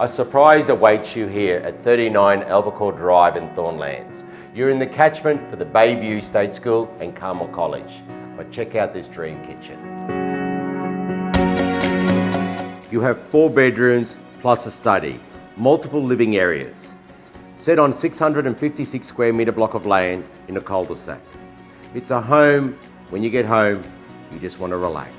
A surprise awaits you here at 39 Albicore Drive in Thornlands. You're in the catchment for the Bayview State School and Carmel College. But check out this dream kitchen. You have 4 bedrooms plus a study, multiple living areas, set on 656 square metre block of land in a cul-de-sac. It's a home. When you get home, you just want to relax.